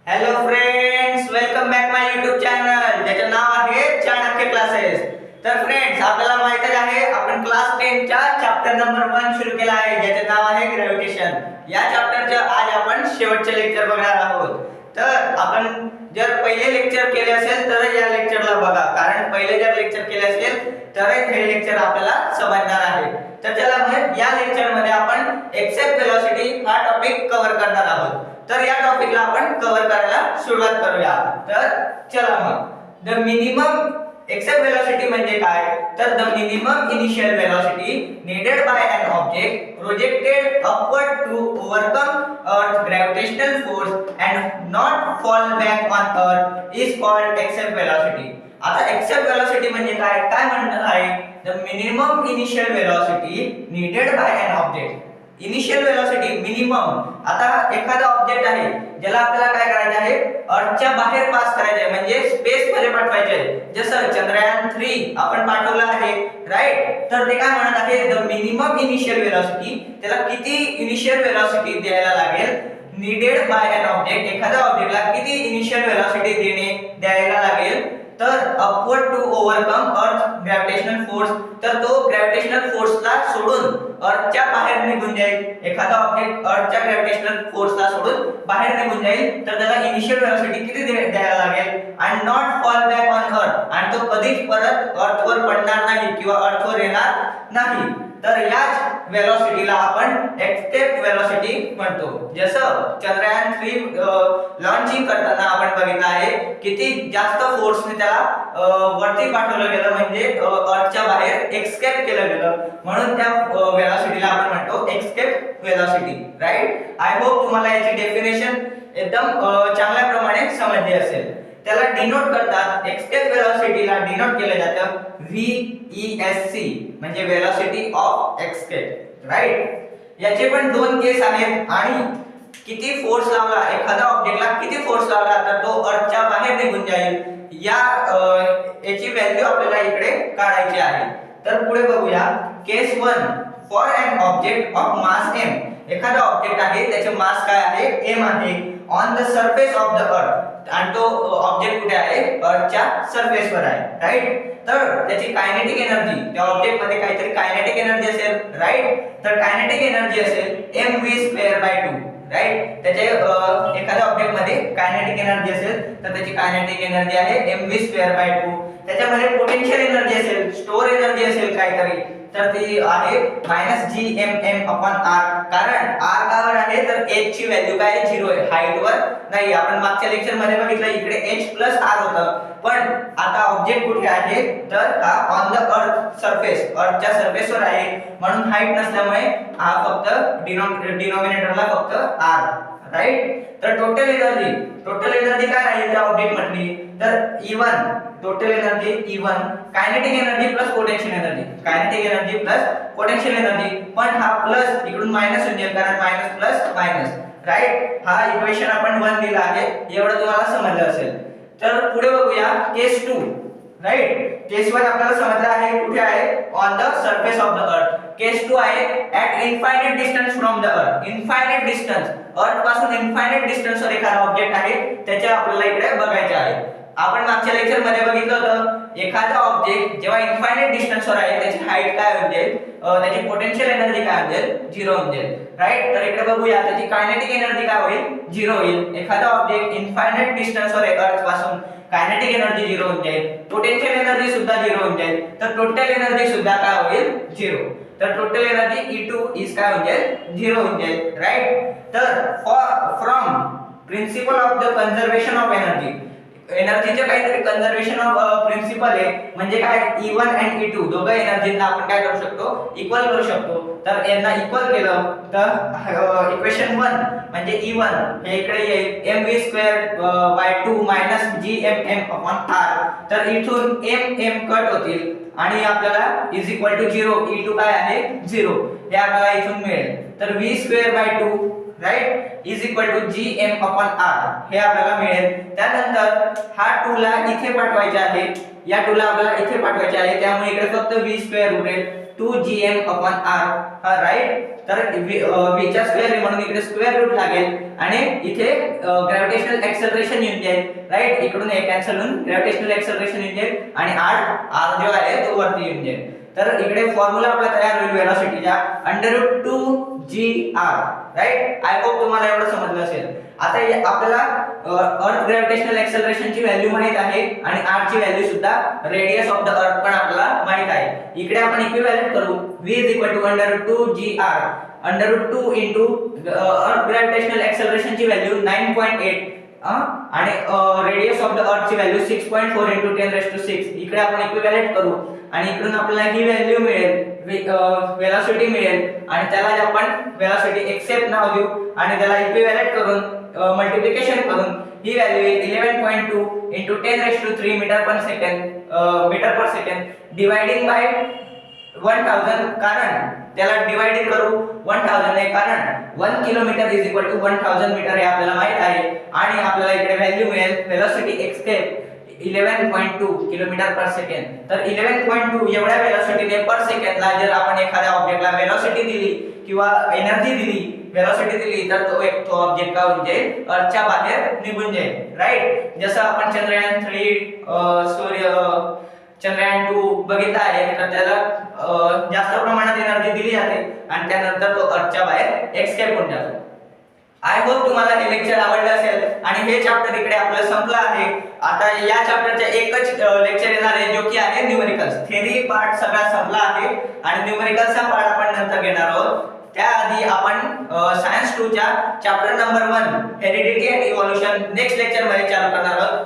Hello friends, welcome back माय YouTube channel ज्याचे नाव आहे Chanakya classes. तर फ्रेंड्स, आपल्याला माहितच आहे आपण क्लास 10 चा चॅप्टर नंबर 1 सुरू केला आहे ज्याचे नाव आहे ग्रॅव्हिटेशन. या चॅप्टरचे आज आपण शेवटचे लेक्चर बघणार आहोत. तर आपण जर पहिले लेक्चर केले असेल तर या लेक्चरला बघा, कारण पहिले जर लेक्चर केले असेल तर हे लेक्चर आपल्याला समजणार आहे. तर चला मग या लेक्चर मध्ये आपण एक्सेप्ट वेलोसिटी हा टॉपिक कव्हर करणार आहोत. तर या टॉपिकला आपण कव्हर करायला सुरुवात करूया. तर चला मग द मिनिमम एक्सेप्ट वेलोसिटी म्हणजे काय, तर the minimum initial velocity needed by an object projected upward to overcome earth gravitational force and not fall back on earth is called एक्सेप्ट वेलोसिटी. आता एक्सेप्ट वेलोसिटी म्हणजे काय काय म्हणतात आहे, the minimum initial velocity needed by an object. Initial velocity minimum. आता एखादा ऑब्जेक्ट आहे ज्याला आपल्याला काय करायचे आहे, अर्थच्या बाहेर पास करायचे आहे, म्हणजे स्पेस मध्ये पाठवायचे आहे. जसं चंद्रयान 3 आपण पाठवलं आहे, राईट. तर ते काय म्हणत आहे, द मिनिमम इनिशियल वेलोसिटी, त्याला किती इनिशियल वेलोसिटी द्यायला लागेल नीडेड बाय एन ऑब्जेक्ट. एखाद्या ऑब्जेक्टला किती इनिशियल वेलोसिटी द्यायला लागेल, तर upward to overcome earth gravitational force. तर तो ग्रॅव्हिटेशनल फोर्सला सोडून अर्थच्या बाहेर निघून जाईल. एखादा ऑब्जेक्ट अर्थच्या ग्रॅव्हिटेशनल फोर्सला सोडून बाहेर निघून जाईल, तर त्याला इनिशियल वेलोसिटी किती द्यायला लागेल, आणि नॉट फॉल बॅक ऑन अर्थ, आणि तो कधीच परत अर्थवर पडणार नाही किंवा अर्थवर येणार नाही. तर याच वेलोसिटीला आपण एक्सेप्ट वेलोसिटी म्हणतो. जसं चंद्रयान 3 लॉन्चिंग करताना आपण बघितलं आहे किती जास्त फोर्सने त्याला वरती पाठवलं गेलं, म्हणजे अर्थच्या बाहेर एक्सकेप केलं गेलं, म्हणून त्या वेलोसिटीला आपण म्हणतो escape velocity, right. I hope तुम्हाला याची डेफिनेशन एकदम चांगल्या प्रमाणे समजली असेल. त्याला डिनोट करतात, एक्सकेप वेलोसिटीला डिनोट केलं जातं VESC, म्हणजे वेलोसिटी ऑफ एक्सकेप, राईट. याचे पण दोन केस आहेत, आणि किती फोर्स लावला एखाद्या ऑब्जेक्टला, किती फोर्स लावला तर तो अर्थच्या बाहेर निघून जाईल, याची व्हॅल्यू आपल्याला इकडे काढायची आहे. तर पुढे बघूया. केस 1, for an object of mass m. एखादा ऑब्जेक्ट आहे त्याचे मास काय आहे, m आहे, on the surface of the अर्थ, आणि तो ऑब्जेक्ट कुठे आहे, अर्थच्या सरफेसवर आहे, राईट. तर त्याची कायनेटिक एनर्जी, त्या ऑब्जेक्ट मध्ये काहीतरी कायनेटिक एनर्जी असेल, राईट. तर कायनेटिक एनर्जी असेल mv²/2, राईट. त्याचे एखाद्या ऑब्जेक्ट मध्ये कायनेटिक एनर्जी असेल तर त्याची कायनेटिक एनर्जी आहे mv²/2. त्याच्यामध्ये पोटेन्शियल एनर्जी असेल, स्टोअर एनर्जी असेल काहीतरी, तर ती आहे -gmm/r. कारण r कावर आहे तर h ची व्हॅल्यू काय आहे, 0 आहे, हाईट वर नाही. आपण मागच्या लेक्चर मध्ये बघितलं इकडे h+r होतं, पण आता ऑब्जेक्ट कुठे आहे, तर हा ऑन द अर्थ सरफेस, अर्थच्या सरफेसवर आहे, म्हणून हाईट नसल्यामुळे हा फक्त डिनॉमिनेटरला फक्त r, राईट. तर टोटल एनर्जी काय आहे त्या ऑब्जेक्ट मधली, तर E1, total energy E1, kinetic energy plus potential energy, kinetic energy plus potential energy, पण हा प्लस इकडून मायनस होईल कारण मायनस प्लस मायनस, राईट. हा इक्वेशन आपण 1 दिला आहे, एवढं तुम्हाला समजलं असेल. तर पुढे बघूया केस 2, राईट. केस 1 आपल्याला समजलं आहे कुठे आहे, on the surface of the earth. Case 2 आहे at infinite distance from the earth. Infinite distance, earth पासून इनफायनाइट डिस्टन्स वर एखादा ऑब्जेक्ट आहे, त्याचे आपल्याला इकडे बघायचे आहे. आपण मागच्या लेक्चर मध्ये बघितलं होतं, एखादा ऑब्जेक्ट जेव्हा इनफायनाइट डिस्टन्स वर आहे त्याची हाईट काय होईल, त्याची पोटेन्शियल एनर्जी काय होईल, 0 होईल, राईट. तर इकडे बघूया, त्याची कायनेटिक एनर्जी काय होईल, 0 होईल. एखादा ऑब्जेक्ट इनफायनाइट डिस्टन्स वर आहे अर्थ पासून, कायनेटिक एनर्जी 0 होऊन जाईल, पोटेन्शियल एनर्जी सुद्धा 0 होऊन जाईल, तर टोटल एनर्जी सुद्धा काय होईल, 0. तर टोटल एनर्जी E2 इज काय होऊन जाईल, 0 होऊन जाईल, राईट. तर from principle of the conservation of energy, एनर्जीचे काहीतरी कन्झर्वेशन ऑफ प्रिन्सिपल आहे, म्हणजे काय, E1 आणि E2 दोघं एनर्जीला आपण काय करू शकतो, इक्वल करू शकतो. तर यांना इक्वल केलं तर इक्वेशन 1 म्हणजे E1 हे इकडे येईल mv²/2 -gmm/r. तर इथून m कट होतील आणि आपल्याला = 0, E2 काय आहे, 0, हे आपल्याला इथून मिळेल. तर v²/2, राईट, =gm/r हे आपल्याला मिळेल. त्यानंतर हा 2 ला इथे पाठवायचे आहे, या 2 ला आपल्याला इथे पाठवायचे आहे, त्यामुळे इकडे फक्त v² उरेल. 2gm/r हा राईट. तर व्हीचा स्क्वेअर म्हणून इकडे स्क्वेअर रूट लागेल आणि इथे ग्रॅव्हिटेशनल एक्सेलरेशन येऊन जाईल राईट. इकडून हे कॅन्सल होऊन ग्रॅव्हिटेशनल एक्सेलरेशन येऊन जाईल आणि r जो आहे तो वरती येऊन जाईल. तर इकडे फॉर्म्युला आपला तयार होईल वेलोसिटीचा √2gr राईट. आय होप तुम्हाला एवढं समजलं असेल. आता आपल्याला अर्थ ग्रॅव्हिटेशनल एक्सेलरेशनची व्हॅल्यू माहित आहे आणि r ची व्हॅल्यू सुद्धा रेडियस ऑफ द अर्थ पण आपल्याला माहित आहे. इकडे आपण इक्विव्हॅलेंट करू v √2gr √2 into अर्थ ग्रॅव्हिटेशनल एक्सेलरेशन ची व्हॅल्यू 9.8 आणि रेडियस ऑफ द अर्थ ची व्हॅल्यू 6.4 into 10⁶. इकडे आपण इक्विव्हॅलेंट करू आणि इकडून आपल्याला ही व्हॅल्यू मिळेल, वेलोसिटी मिळेल आणि त्याला आपण वेलोसिटी एक्सेप्ट नाव देऊ आणि त्याला इक्विव्हॅलेंट करून मल्टिप्लिकेशन करून ही व्हॅल्यू येईल 11.2 into 10⁻³ metre per second dividing by 1000. कारण त्याला डिवाइड करू 1000 ने, कारण 1 kilometre is equal to 1000 metre हे आपल्याला माहित आहे आणि आपल्याला इकडे व्हॅल्यू मिळेल velocity except 11.2 kilometre per second. तर 11.2 एवढ्या वेलोसिटीने पर सेकंडला जर आपण एखाद्या ऑब्जेक्टला वेलोसिटी दिली किंवा एनर्जी दिली, वेलोसिटी दिली, तर तो ऑब्जेक्ट का होऊन जाईल, अर्थच्या बाहेर निघून जाईल राईट. जसं आपण चंद्रयान 3 चंद्रयान 2 बघितला आहे, तर त्याला जास्त प्रमाणात एनर्जी दिली जाते आणि त्यानंतर तो अर्थच्या बाहेर एस्केप होऊन जातो. आय होप तुम्हाला हे लेक्चर आवडलं असेल आणि हे चॅप्टर इकडे आपलं संपलं आहे. आता या चॅप्टरचे एकच लेक्चर येणार आहे जो की आहे न्यूमेरिकल्स. थेरी पार्ट सगळा संपला आहे आणि न्यूमेरिकल्सचा पार्ट आपण नंतर घेणार आहोत. त्याआधी आपण सायन्स 2 च्या chapter number 1 heredity and evolution next lecture मध्ये चालू करणार आहोत.